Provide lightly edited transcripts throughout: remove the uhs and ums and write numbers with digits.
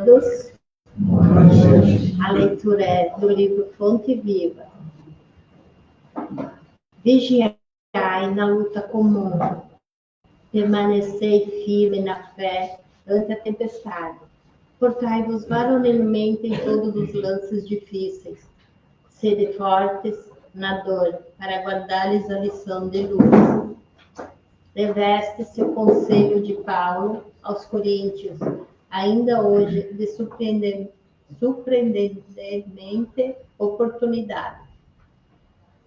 todos. A leitura é do livro Fonte Viva. Vigiai na luta comum, permanecei firme na fé ante a tempestade. Portai-vos varonilmente em todos os lances difíceis. Sede fortes na dor, para guardar-lhes a lição de luz. Reveste-se o conselho de Paulo aos Coríntios, ainda hoje de surpreendentemente oportunidade.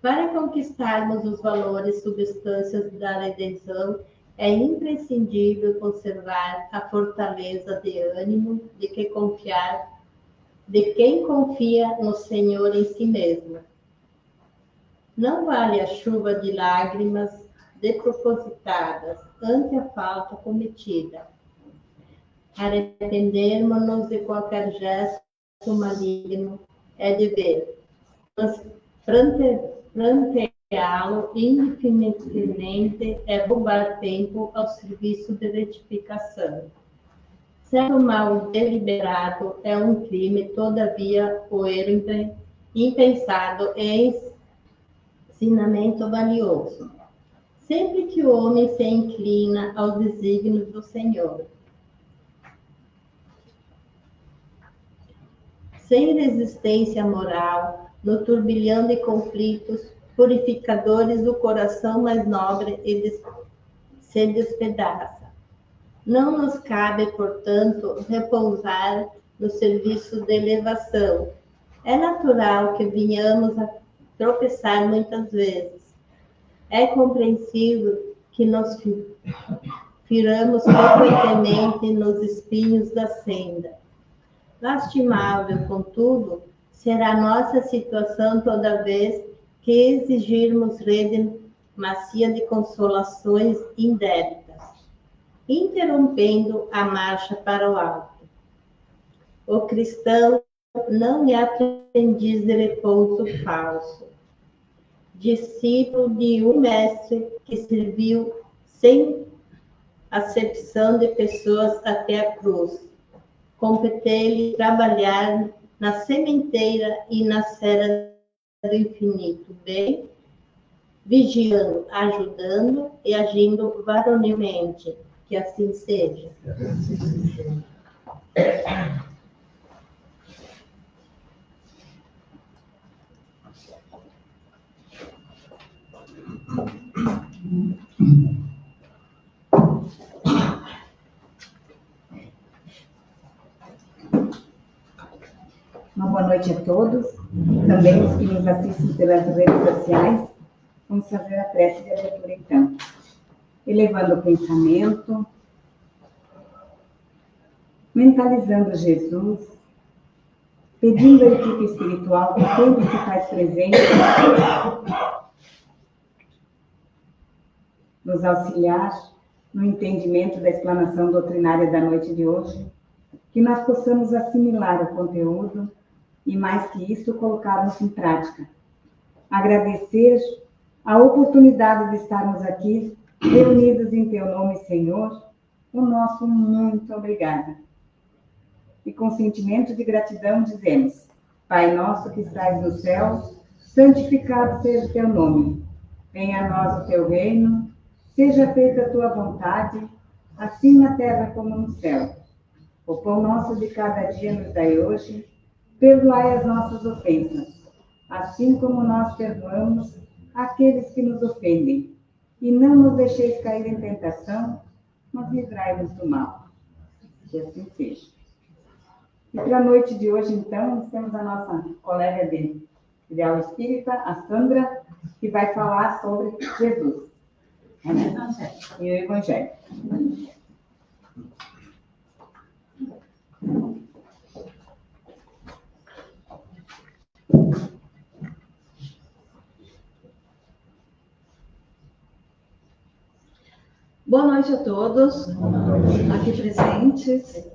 Para conquistarmos os valores substâncias da redenção, é imprescindível conservar a fortaleza de ânimo de quem confia no Senhor em si mesmo. Não vale a chuva de lágrimas despropositadas ante a falta cometida. Arrependermos-nos de qualquer gesto maligno é dever, mas planteá-lo indefinidamente é roubar tempo ao serviço de retificação. Certo mal deliberado é um crime, todavia o erro impensado é ensinamento valioso. Sempre que o homem se inclina aos desígnios do Senhor, sem resistência moral, no turbilhão de conflitos purificadores do coração mais nobre se despedaça. Não nos cabe, portanto, repousar no serviço de elevação. É natural que venhamos a tropeçar muitas vezes. É compreensível que nos firamos frequentemente nos espinhos da senda. Lastimável, contudo, será nossa situação toda vez que exigirmos rede macia de consolações indébitas, interrompendo a marcha para o alto. O cristão não é aprendiz de repouso falso, discípulo de um mestre que serviu sem acepção de pessoas até a cruz. Compete-lhe trabalhar na sementeira e na serra do infinito, bem, vigiando, ajudando e agindo varonilmente. Que assim seja. Uma boa noite a todos, também os que nos assistem pelas redes sociais. Vamos fazer a prece de abertura então. Elevando o pensamento, mentalizando Jesus, pedindo à equipe espiritual que sempre se faz presente, nos auxiliar no entendimento da explanação doutrinária da noite de hoje, que nós possamos assimilar o conteúdo e, mais que isso, colocarmos em prática. Agradecer a oportunidade de estarmos aqui, reunidos em Teu nome, Senhor, o nosso muito obrigada. E com sentimento de gratidão dizemos: Pai nosso que estás no céu, santificado seja o Teu nome. Venha a nós o Teu reino, seja feita a Tua vontade, assim na terra como no céu. O pão nosso de cada dia nos dai hoje, perdoai as nossas ofensas, assim como nós perdoamos aqueles que nos ofendem. E não nos deixeis cair em tentação, mas livrai-nos do mal. Que assim seja. E para a noite de hoje, então, temos a nossa colega de Ideal Espírita, a Sandra, que vai falar sobre Jesus. E o Evangelho. Boa noite a todos aqui presentes.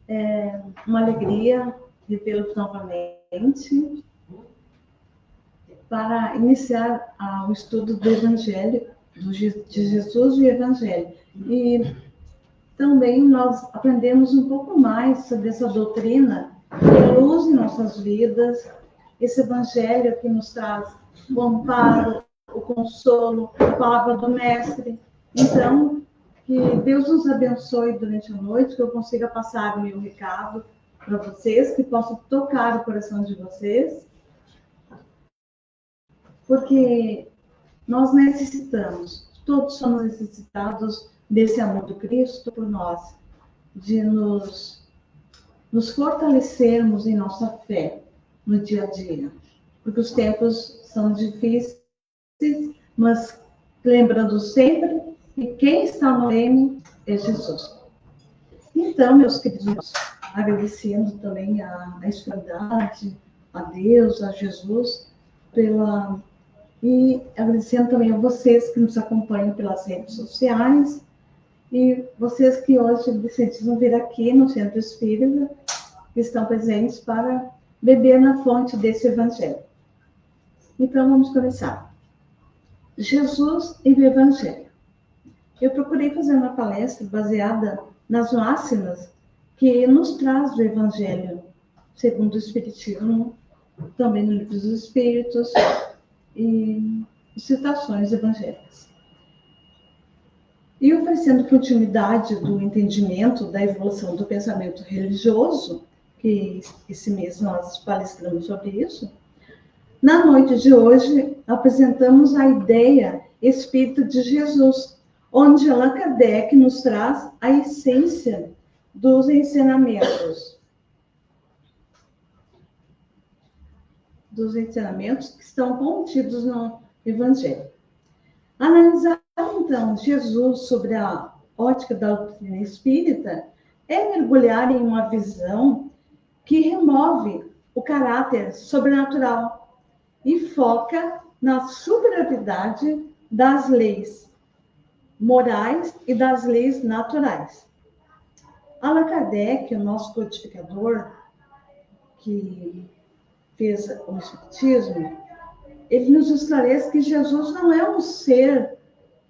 É uma alegria revê-los novamente para iniciar o estudo do Evangelho, de Jesus e o Evangelho. E também nós aprendemos um pouco mais sobre essa doutrina que luz em nossas vidas, esse evangelho que nos traz o amparo, o consolo, a palavra do Mestre. Então, que Deus nos abençoe durante a noite, que eu consiga passar o meu recado para vocês, que possa tocar o coração de vocês, porque nós necessitamos, todos somos necessitados desse amor do Cristo por nós, de nos fortalecermos em nossa fé no dia a dia, porque os tempos são difíceis, mas lembrando sempre que quem está no reino é Jesus. Então, meus queridos, agradecendo também a espiritualidade, a Deus, a Jesus, e agradecendo também a vocês que nos acompanham pelas redes sociais, e vocês que hoje decidiram vir aqui no Centro Espírita, que estão presentes para beber na fonte desse Evangelho. Então, vamos começar. Jesus e o Evangelho. Eu procurei fazer uma palestra baseada nas máximas que nos traz o Evangelho, segundo o Espiritismo, também no Livro dos Espíritos, e citações evangélicas. E oferecendo continuidade do entendimento da evolução do pensamento religioso, que esse mês nós palestramos sobre isso, na noite de hoje apresentamos a ideia Espírito de Jesus, onde Allan Kardec nos traz a essência dos ensinamentos. Que estão contidos no Evangelho. Analisar, então, Jesus sobre a ótica da doutrina espírita é mergulhar em uma visão que remove o caráter sobrenatural e foca na superioridade das leis morais e das leis naturais. Allan Kardec, o nosso codificador, que fez o Espiritismo, ele nos esclarece que Jesus não é um ser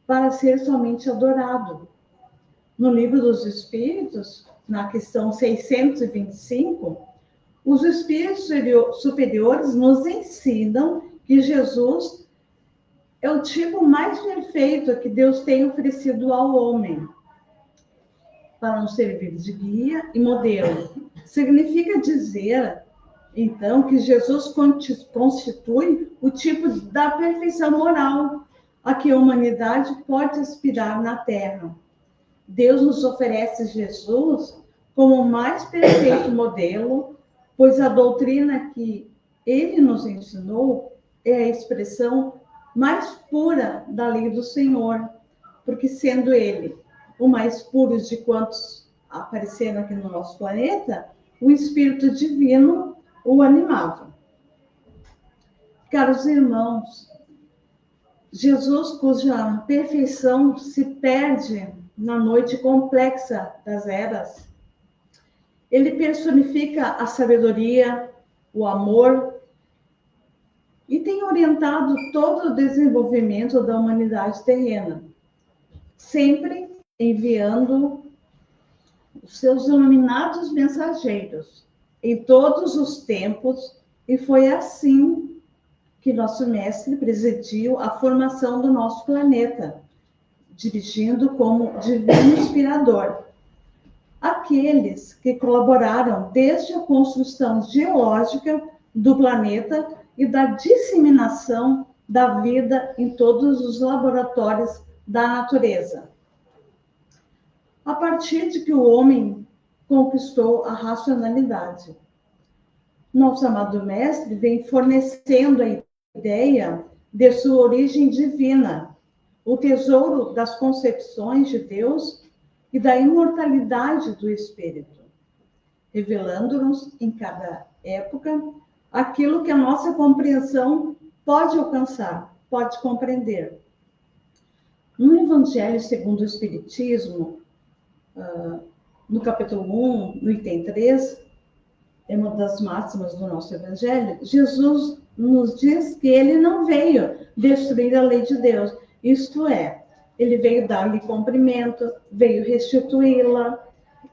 para ser somente adorado. No Livro dos Espíritos, na questão 625, os espíritos superiores nos ensinam que Jesus é o tipo mais perfeito que Deus tem oferecido ao homem, para nos servir de guia e modelo. Significa dizer, então, que Jesus constitui o tipo da perfeição moral a que a humanidade pode aspirar na Terra. Deus nos oferece Jesus como o mais perfeito modelo, pois a doutrina que ele nos ensinou é a expressão mais pura da lei do Senhor, porque sendo ele o mais puro de quantos apareceram aqui no nosso planeta, o Espírito Divino o animava. Caros irmãos, Jesus, cuja perfeição se perde na noite complexa das eras, ele personifica a sabedoria, o amor, e tem orientado todo o desenvolvimento da humanidade terrena, sempre enviando os seus iluminados mensageiros em todos os tempos, e foi assim que nosso mestre presidiu a formação do nosso planeta, dirigindo como divino inspirador aqueles que colaboraram desde a construção geológica do planeta e da disseminação da vida em todos os laboratórios da natureza. A partir de que o homem conquistou a racionalidade, nosso amado mestre vem fornecendo a ideia de sua origem divina, o tesouro das concepções de Deus e da imortalidade do Espírito, revelando-nos em cada época aquilo que a nossa compreensão pode alcançar, pode compreender. No Evangelho segundo o Espiritismo, no capítulo 1, no item 3, é uma das máximas do nosso Evangelho, Jesus nos diz que ele não veio destruir a lei de Deus, isto é, ele veio dar-lhe comprimento, veio restituí-la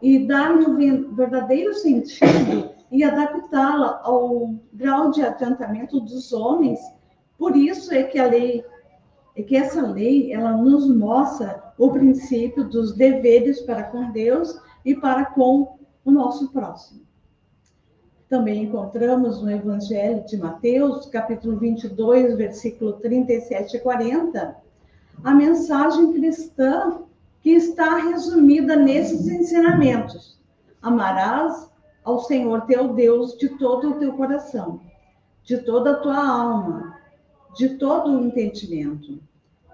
e dar-lhe um verdadeiro sentido e adaptá-la ao grau de adiantamento dos homens. Por isso é que essa lei, ela nos mostra o princípio dos deveres para com Deus e para com o nosso próximo. Também encontramos no Evangelho de Mateus, capítulo 22, versículo 37 e 40, a mensagem cristã que está resumida nesses ensinamentos. Amarás ao Senhor teu Deus de todo o teu coração, de toda a tua alma, de todo o entendimento.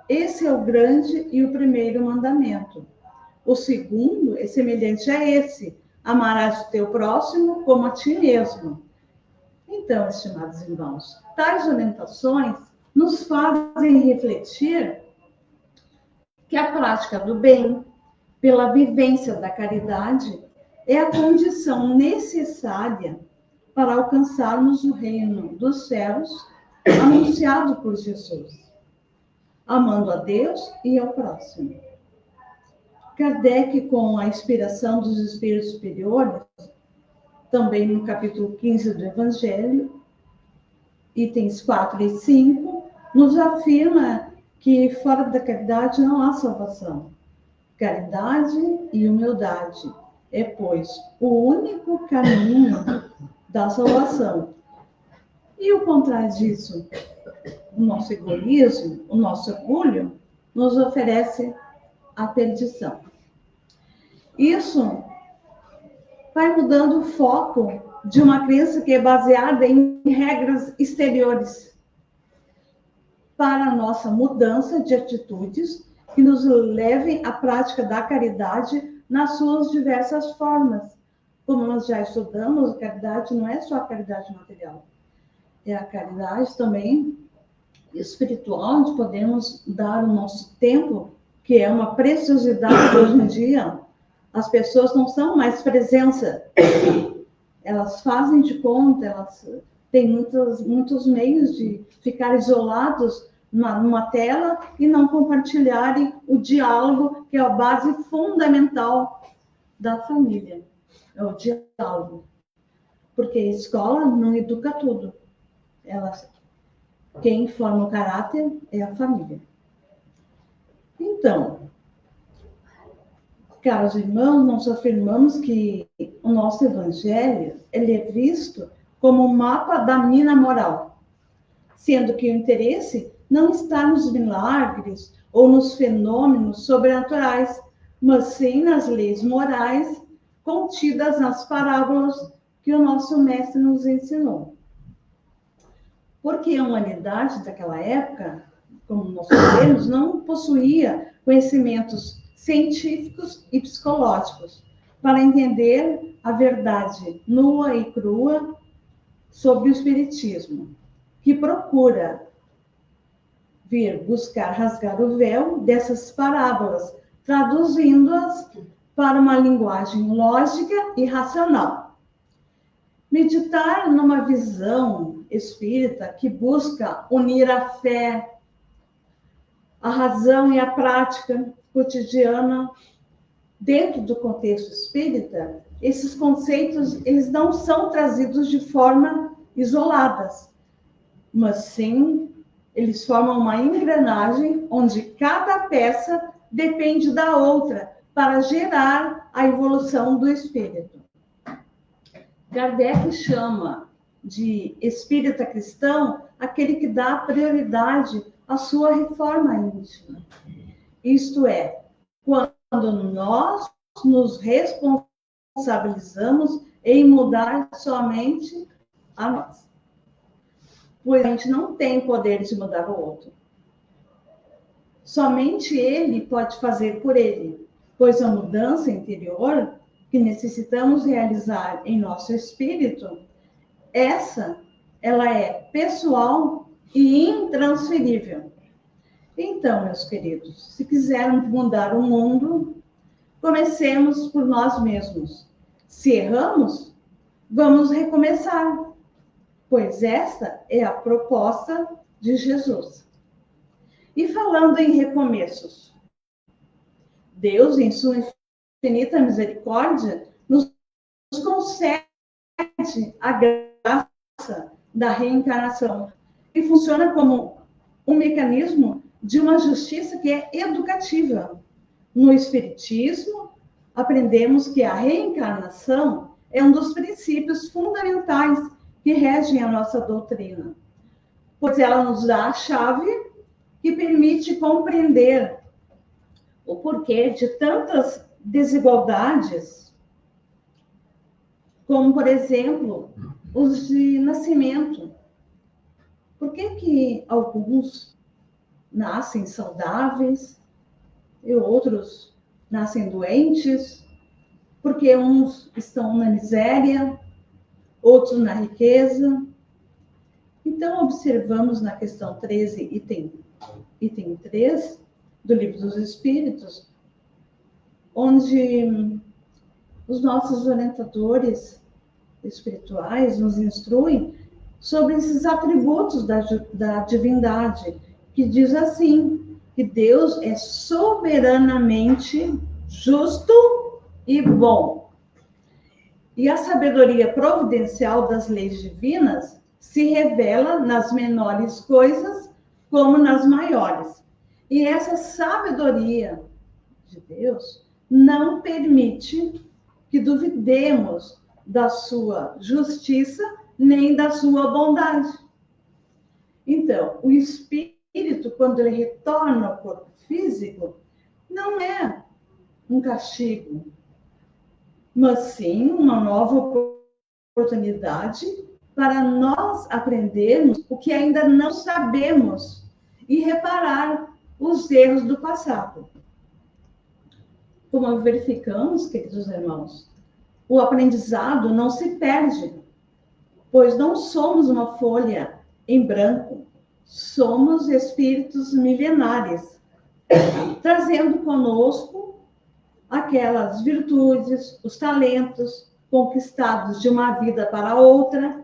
Esse é o grande e o primeiro mandamento. O segundo é semelhante a esse: amarás o teu próximo como a ti mesmo. Então, estimados irmãos, tais orientações nos fazem refletir que a prática do bem, pela vivência da caridade, é a condição necessária para alcançarmos o reino dos céus anunciado por Jesus, amando a Deus e ao próximo. Kardec, com a inspiração dos espíritos superiores, também no capítulo 15 do Evangelho, itens 4 e 5, nos afirma que fora da caridade não há salvação. Caridade e humildade é, pois, o único caminho da salvação. E o contrário disso, o nosso egoísmo, o nosso orgulho, nos oferece a perdição. Isso vai mudando o foco de uma crença que é baseada em regras exteriores para a nossa mudança de atitudes que nos levem à prática da caridade nas suas diversas formas. Como nós já estudamos, a caridade não é só a caridade material, é a caridade também espiritual, onde podemos dar o nosso tempo, que é uma preciosidade hoje em dia. As pessoas não são mais presença, elas fazem de conta, elas têm muitos meios de ficar isolados numa tela e não compartilharem o diálogo, que é a base fundamental da família, é o diálogo. Porque a escola não educa tudo. Quem forma o caráter é a família. Então, caros irmãos, nós afirmamos que o nosso evangelho ele é visto como um mapa da mina moral, sendo que o interesse não está nos milagres ou nos fenômenos sobrenaturais, mas sim nas leis morais contidas nas parábolas que o nosso mestre nos ensinou. Porque a humanidade daquela época, como nós sabemos, não possuía conhecimentos científicos e psicológicos para entender a verdade nua e crua sobre o Espiritismo, que procura vir buscar rasgar o véu dessas parábolas, traduzindo-as para uma linguagem lógica e racional. Meditar numa visão espírita que busca unir a fé, a razão e a prática cotidiana dentro do contexto espírita, esses conceitos eles não são trazidos de forma isoladas, mas sim eles formam uma engrenagem onde cada peça depende da outra para gerar a evolução do espírito. Kardec chama de espírita cristão aquele que dá prioridade à sua reforma íntima. Isto é, quando nós nos responsabilizamos em mudar somente a nós. Pois a gente não tem poder de mudar o outro. Somente ele pode fazer por ele, pois a mudança interior que necessitamos realizar em nosso espírito, ela é pessoal e intransferível. Então, meus queridos, se quisermos mudar o mundo, comecemos por nós mesmos. Se erramos, vamos recomeçar, pois esta é a proposta de Jesus. E falando em recomeços, Deus, em sua infinita misericórdia, nos concede a graça da reencarnação, que funciona como um mecanismo de uma justiça que é educativa. No Espiritismo, aprendemos que a reencarnação é um dos princípios fundamentais que regem a nossa doutrina, pois ela nos dá a chave que permite compreender o porquê de tantas desigualdades, como, por exemplo, os de nascimento. Por que alguns nascem saudáveis e outros nascem doentes? Porque uns estão na miséria, outros na riqueza. Então, observamos na questão 13, item 3, do Livro dos Espíritos, onde os nossos orientadores espirituais nos instruem sobre esses atributos da divindade, que diz assim, que Deus é soberanamente justo e bom. E a sabedoria providencial das leis divinas se revela nas menores coisas como nas maiores. E essa sabedoria de Deus não permite que duvidemos da sua justiça nem da sua bondade. Então, o espírito, quando ele retorna ao corpo físico, não é um castigo, mas sim uma nova oportunidade para nós aprendermos o que ainda não sabemos e reparar os erros do passado. Como verificamos, queridos irmãos, o aprendizado não se perde, pois não somos uma folha em branco, somos espíritos milenares, trazendo conosco aquelas virtudes, os talentos conquistados de uma vida para outra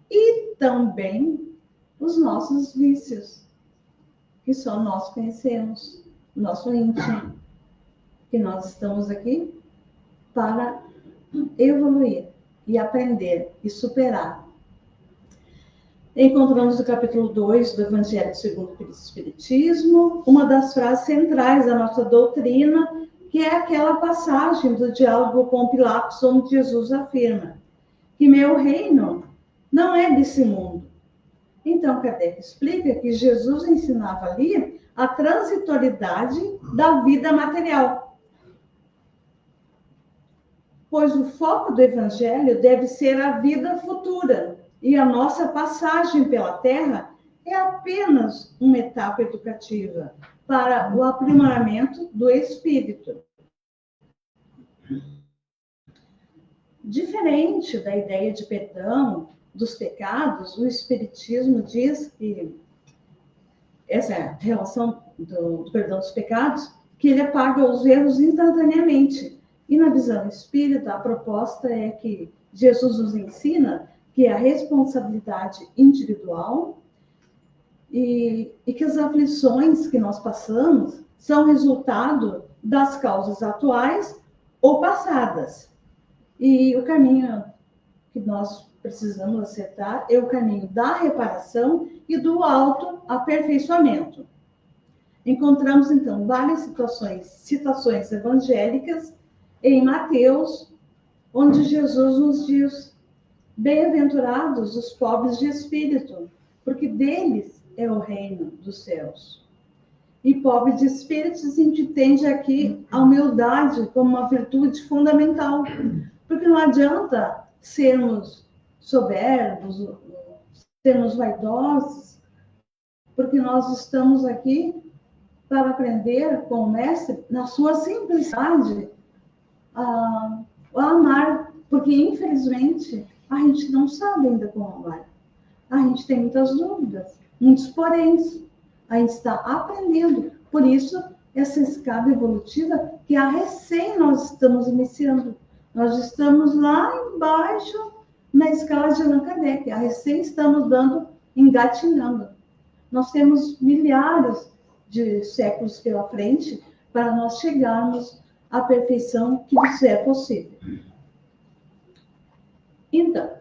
e também os nossos vícios, que só nós conhecemos, nosso íntimo, que nós estamos aqui para evoluir e aprender e superar. Encontramos no capítulo 2 do Evangelho segundo o Espiritismo uma das frases centrais da nossa doutrina, que é aquela passagem do diálogo com Pilatos, onde Jesus afirma que meu reino não é desse mundo. Então, Kardec explica que Jesus ensinava ali a transitoriedade da vida material, pois o foco do Evangelho deve ser a vida futura, e a nossa passagem pela Terra é apenas uma etapa educativa para o aprimoramento do espírito. Diferente da ideia de perdão dos pecados, o Espiritismo diz que essa relação do perdão dos pecados, que ele apaga os erros instantaneamente. E na visão espírita, a proposta é que Jesus nos ensina que a responsabilidade individual e que as aflições que nós passamos são resultado das causas atuais ou passadas. E o caminho que nós precisamos acertar é o caminho da reparação e do autoaperfeiçoamento. Encontramos, então, várias citações evangélicas em Mateus, onde Jesus nos diz: bem-aventurados os pobres de espírito, porque deles é o reino dos céus. E pobre de espírito, a gente entende aqui a humildade como uma virtude fundamental, porque não adianta sermos soberbos, sermos vaidosos, porque nós estamos aqui para aprender com o Mestre, na sua simplicidade, a amar, porque infelizmente a gente não sabe ainda como amar. A gente tem muitas dúvidas, muitos poréns. A gente está aprendendo. Por isso, essa escada evolutiva que a recém nós estamos iniciando. Nós estamos lá embaixo na escala de Allan Kardec. A recém estamos engatinhando. Nós temos milhares de séculos pela frente para nós chegarmos à perfeição que nos é possível. Então,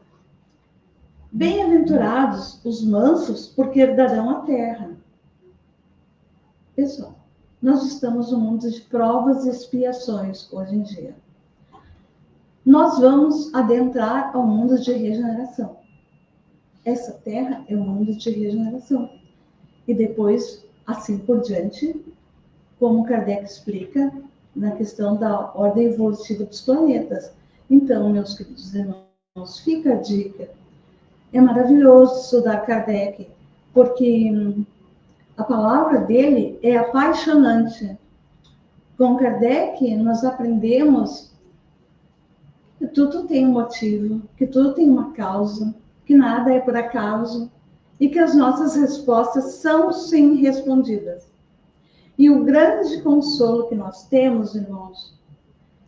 bem-aventurados os mansos, porque herdarão a terra. Pessoal, nós estamos no mundo de provas e expiações hoje em dia. Nós vamos adentrar ao mundo de regeneração. Essa terra é um mundo de regeneração. E depois, assim por diante, como Kardec explica na questão da ordem evolutiva dos planetas. Então, meus queridos irmãos, fica a dica. É maravilhoso estudar Kardec, porque a palavra dele é apaixonante. Com Kardec, nós aprendemos que tudo tem um motivo, que tudo tem uma causa, que nada é por acaso, e que as nossas respostas são sim respondidas. E o grande consolo que nós temos, irmãos,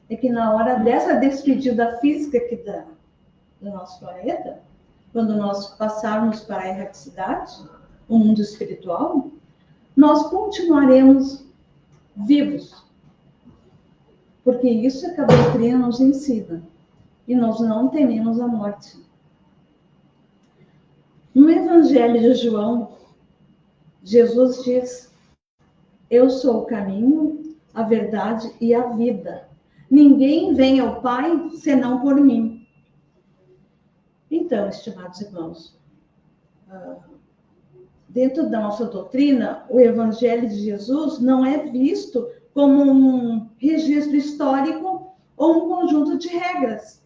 é que na hora dessa despedida física aqui do nosso planeta, quando nós passarmos para a erraticidade, o mundo espiritual, nós continuaremos vivos. Porque isso que a doutrina nos ensina. E nós não tememos a morte. No Evangelho de João, Jesus diz: eu sou o caminho, a verdade e a vida. Ninguém vem ao Pai senão por mim. Então, estimados irmãos, dentro da nossa doutrina, o Evangelho de Jesus não é visto como um registro histórico ou um conjunto de regras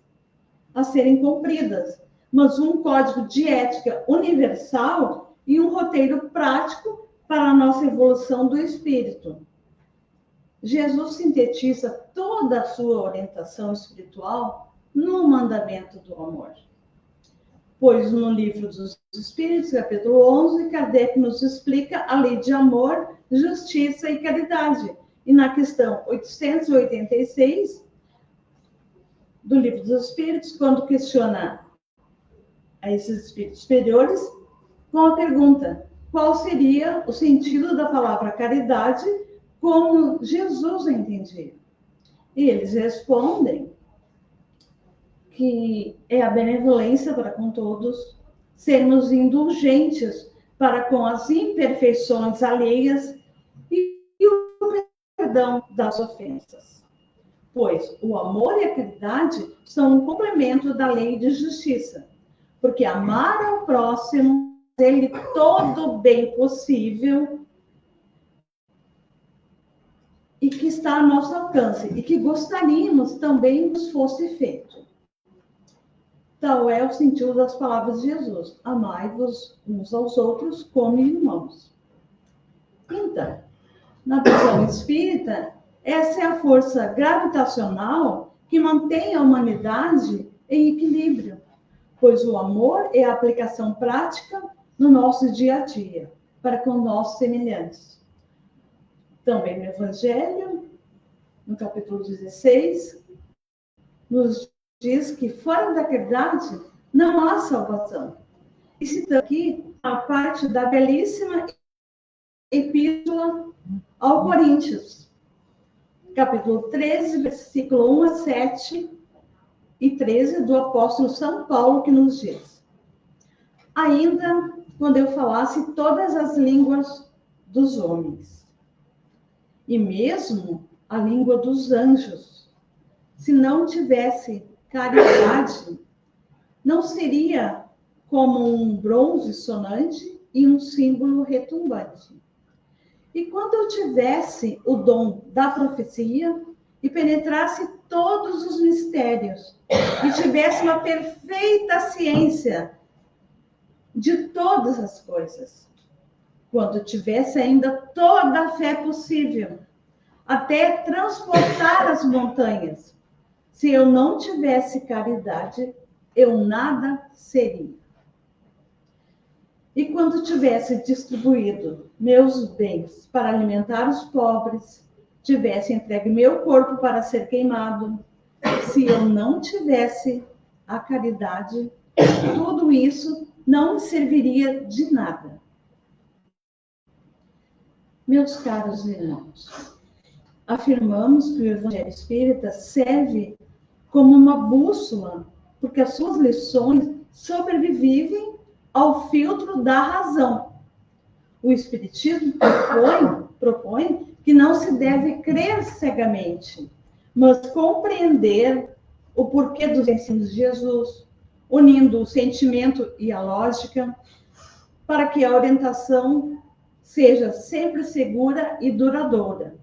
a serem cumpridas, mas um código de ética universal e um roteiro prático para a nossa evolução do espírito. Jesus sintetiza toda a sua orientação espiritual no mandamento do amor. Pois no Livro dos Espíritos, capítulo 11, Kardec nos explica a lei de amor, justiça e caridade. E na questão 886 do Livro dos Espíritos, quando questiona a esses espíritos superiores, com a pergunta: qual seria o sentido da palavra caridade como Jesus a entendia? E eles respondem que é a benevolência para com todos, sermos indulgentes para com as imperfeições alheias e o perdão das ofensas. Pois o amor e a caridade são um complemento da lei de justiça, porque amar ao próximo, fazer-lhe todo o bem possível e que está a nosso alcance, e que gostaríamos também que fosse feito. Tal é o sentido das palavras de Jesus: amai-vos uns aos outros como irmãos. Então, na visão espírita, essa é a força gravitacional que mantém a humanidade em equilíbrio, pois o amor é a aplicação prática no nosso dia a dia, para com nossos semelhantes. Também no Evangelho, no capítulo 16, nos diz que fora da caridade não há salvação. E cita aqui a parte da belíssima epístola ao Coríntios, capítulo 13, versículo 1 a 7 e 13 do apóstolo São Paulo, que nos diz: ainda quando eu falasse todas as línguas dos homens, e mesmo a língua dos anjos, se não tivesse caridade, não seria como um bronze sonante e um símbolo retumbante. E quando eu tivesse o dom da profecia e penetrasse todos os mistérios e tivesse uma perfeita ciência de todas as coisas, quando tivesse ainda toda a fé possível, até transportar as montanhas, se eu não tivesse caridade, eu nada seria. E quando tivesse distribuído meus bens para alimentar os pobres, tivesse entregue meu corpo para ser queimado, se eu não tivesse a caridade, tudo isso não me serviria de nada. Meus caros irmãos, afirmamos que o Evangelho Espírita serve como uma bússola, porque as suas lições sobrevivem ao filtro da razão. O Espiritismo propõe que não se deve crer cegamente, mas compreender o porquê dos ensinos de Jesus, unindo o sentimento e a lógica, para que a orientação seja sempre segura e duradoura.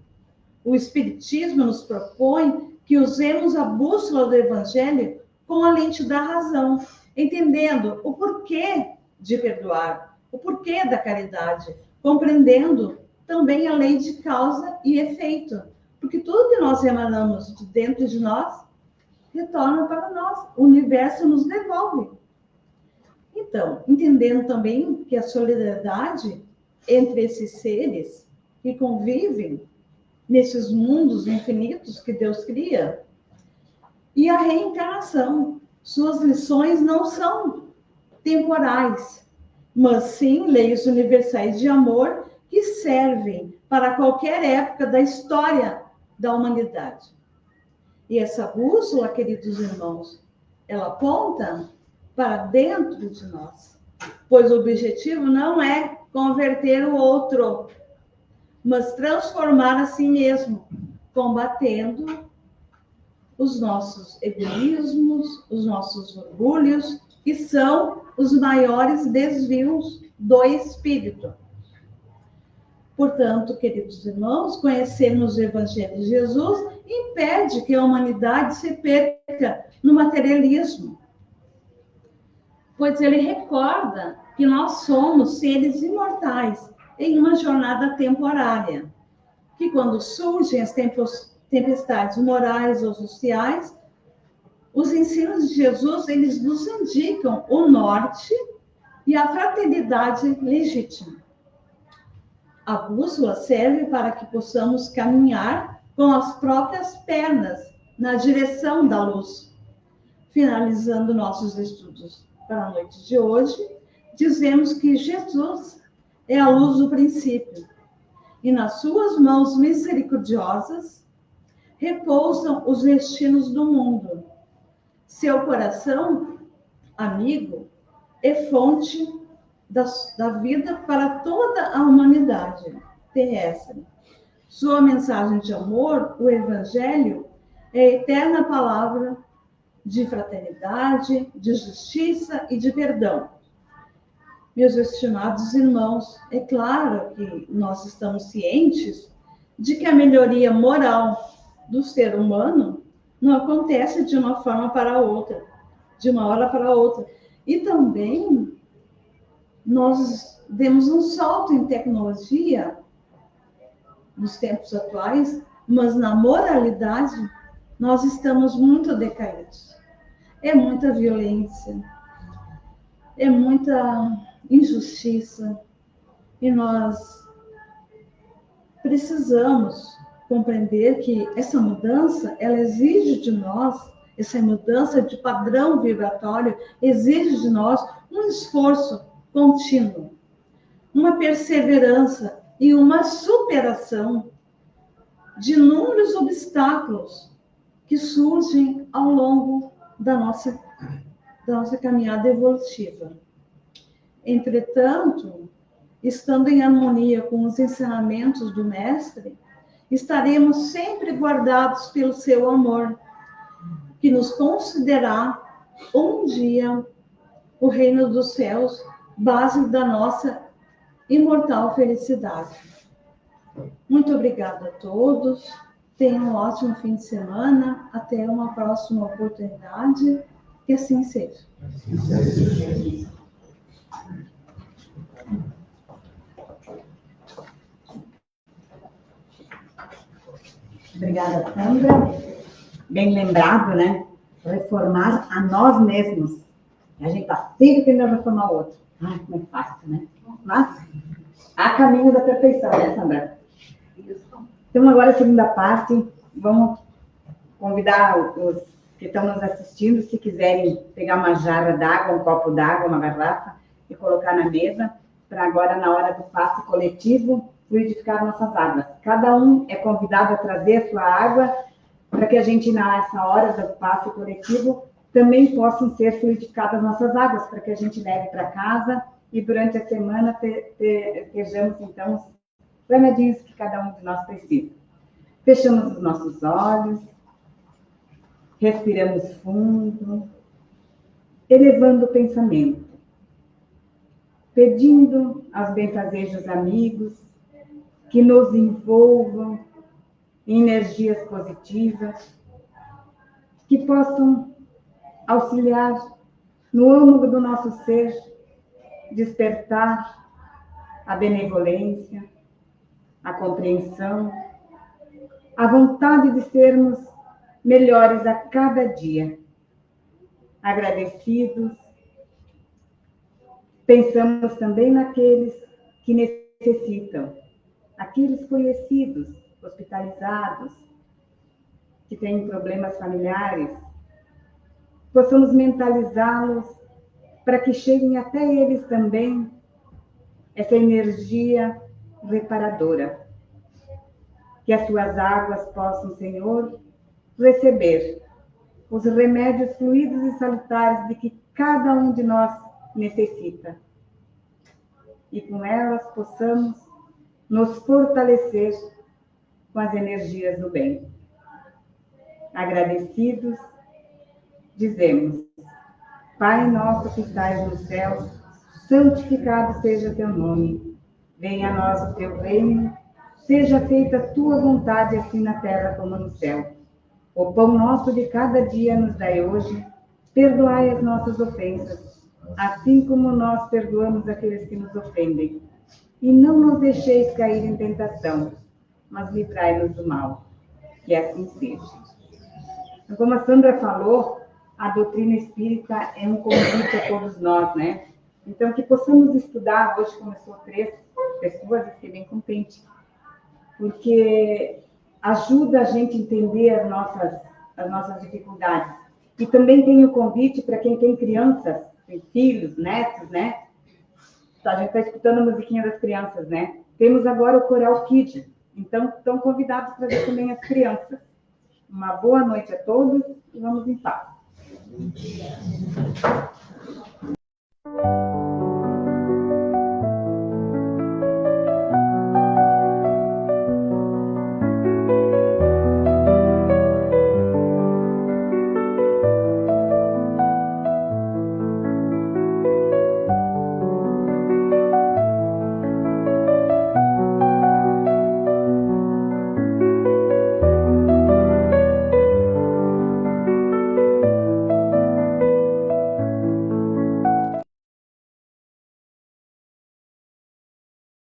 O Espiritismo nos propõe que usemos a bússola do Evangelho com a lente da razão, entendendo o porquê de perdoar, o porquê da caridade, compreendendo também a lei de causa e efeito, porque tudo que nós emanamos de dentro de nós retorna para nós, o universo nos devolve. Então, entendendo também que a solidariedade entre esses seres que convivem nesses mundos infinitos que Deus cria, e a reencarnação, suas lições não são temporais, mas sim leis universais de amor que servem para qualquer época da história da humanidade. E essa bússola, queridos irmãos, ela aponta para dentro de nós, pois o objetivo não é converter o outro, mas transformar a si mesmo, combatendo os nossos egoísmos, os nossos orgulhos, que são os maiores desvios do espírito. Portanto, queridos irmãos, conhecermos o Evangelho de Jesus impede que a humanidade se perca no materialismo, pois ele recorda que nós somos seres imortais em uma jornada temporária, que quando surgem as tempestades morais ou sociais, os ensinos de Jesus, eles nos indicam o norte e a fraternidade legítima. A bússola serve para que possamos caminhar com as próprias pernas na direção da luz. Finalizando nossos estudos para a noite de hoje, dizemos que Jesus é a luz do princípio, e nas suas mãos misericordiosas repousam os destinos do mundo. Seu coração, amigo, é fonte da vida para toda a humanidade terrestre. Sua mensagem de amor, o Evangelho, é a eterna palavra de fraternidade, de justiça e de perdão. Meus estimados irmãos, é claro que nós estamos cientes de que a melhoria moral do ser humano não acontece de uma forma para outra, de uma hora para outra. E também nós demos um salto em tecnologia nos tempos atuais, mas na moralidade nós estamos muito decaídos. É muita violência, é muita injustiça, e nós precisamos compreender que essa mudança, ela exige de nós, essa mudança de padrão vibratório, exige de nós um esforço contínuo, uma perseverança e uma superação de inúmeros obstáculos que surgem ao longo da nossa caminhada evolutiva. Entretanto, estando em harmonia com os ensinamentos do Mestre, estaremos sempre guardados pelo seu amor, que nos concederá um dia o reino dos céus, base da nossa imortal felicidade. Muito obrigada a todos. Tenham um ótimo fim de semana. Até uma próxima oportunidade. Que assim seja. Obrigada, Sandra. Bem lembrado, né? Reformar a nós mesmos. A gente está sempre querendo reformar o outro. Ai, como é fácil, né? Mas há caminho da perfeição, né, Sandra? Então, agora, a segunda parte, vamos convidar os que estão nos assistindo, se quiserem pegar uma jarra d'água, um copo d'água, uma garrafa, e colocar na mesa, para agora, na hora do passe coletivo, fluidificar nossas águas. Cada um é convidado a trazer a sua água para que a gente, nessa hora do passe coletivo, também possam ser fluidificadas nossas águas, para que a gente leve para casa e durante a semana estejamos, então, os remedinhos que cada um de nós precisa. Fechamos os nossos olhos, respiramos fundo, elevando o pensamento, pedindo aos benfazejos amigos que nos envolvam em energias positivas, que possam auxiliar no âmago do nosso ser, despertar a benevolência, a compreensão, a vontade de sermos melhores a cada dia, agradecidos. Pensamos também naqueles que necessitam, aqueles conhecidos, hospitalizados, que têm problemas familiares, possamos mentalizá-los para que cheguem até eles também essa energia reparadora. Que as suas águas possam, Senhor, receber os remédios fluidos e salutares de que cada um de nós necessita. E com elas possamos nos fortalecer com as energias do bem. Agradecidos, dizemos: Pai nosso que estais no céu, santificado seja teu nome. Venha a nós o teu reino, seja feita a tua vontade, assim na terra como no céu. O pão nosso de cada dia nos dai hoje, perdoai as nossas ofensas, assim como nós perdoamos aqueles que nos ofendem. E não nos deixeis cair em tentação, mas livrai-nos do mal. Que assim seja. Como a Sandra falou, a doutrina espírita é um convite a todos nós, né? Então, que possamos estudar. Hoje começou 3 pessoas, fiquei bem contente, porque ajuda a gente a entender as nossas dificuldades. E também tem o convite para quem tem crianças, tem filhos, netos, né? A gente está escutando a musiquinha das crianças, né? Temos agora o Coral Kids, então estão convidados para ver também as crianças. Uma boa noite a todos e vamos em paz.